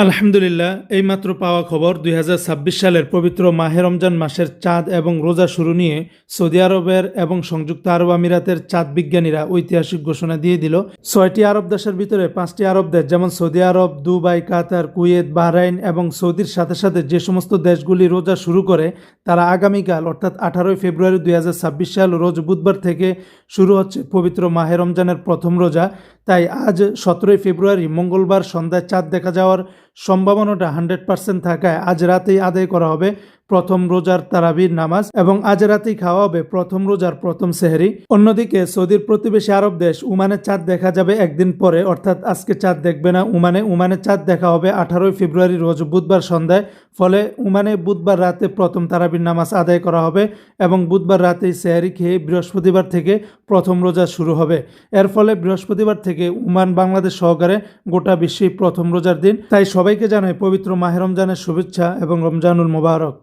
আলহামদুলিল্লাহ, এইমাত্র পাওয়া খবর ২০২৬ সালের পবিত্র মাহে রমজান মাসের চাঁদ এবং রোজা শুরু নিয়ে সৌদি আরবের এবং সংযুক্ত আরব আমিরাতের চাঁদ বিজ্ঞানীরা ঐতিহাসিক ঘোষণা দিয়ে দিল। ৬টি আরব দেশের ভিতরে ৫টি আরব দেশ যেমন সৌদি আরব, দুবাই, কাতার, কুয়েত, বাহরাইন এবং সৌদির সাথে সাথে যে সমস্ত দেশগুলি রোজা শুরু করে তারা আগামীকাল অর্থাৎ ১৮ ফেব্রুয়ারি ২০২৬ সাল রোজ বুধবার থেকে শুরু হচ্ছে পবিত্র মাহে রমজানের প্রথম রোজা। তাই আজ ১৭ ফেব্রুয়ারি মঙ্গলবার সন্ধ্যায় চাঁদ দেখা যাওয়ার সম্ভাবনাটা 100% থাকায় আজ রাতেই আদায় করা হবে প্রথম রোজার তারাবির নামাজ এবং আজ রাতেই খাওয়া হবে প্রথম রোজার প্রথম সেহরি। অন্যদিকে সৌদির প্রতিবেশী আরব দেশ ওমানে চাঁদ দেখা যাবে একদিন পরে, অর্থাৎ আজকে চাঁদ দেখবে না ওমানে চাঁদ দেখা হবে 18 ফেব্রুয়ারি রোজ বুধবার সন্ধ্যায়। ফলে ওমানে বুধবার রাতে প্রথম তারাবির নামাজ আদায় করা হবে এবং বুধবার রাতেই সেহরি খেয়ে বৃহস্পতিবার থেকে প্রথম রোজা শুরু হবে। এর ফলে বৃহস্পতিবার থেকে ওমান, বাংলাদেশ সহকারে গোটা বিশ্বেই প্রথম রোজার দিন। তাই সবাইকে জানাই পবিত্র মাহে রমজানের শুভেচ্ছা এবং রমজানুল মোবারক।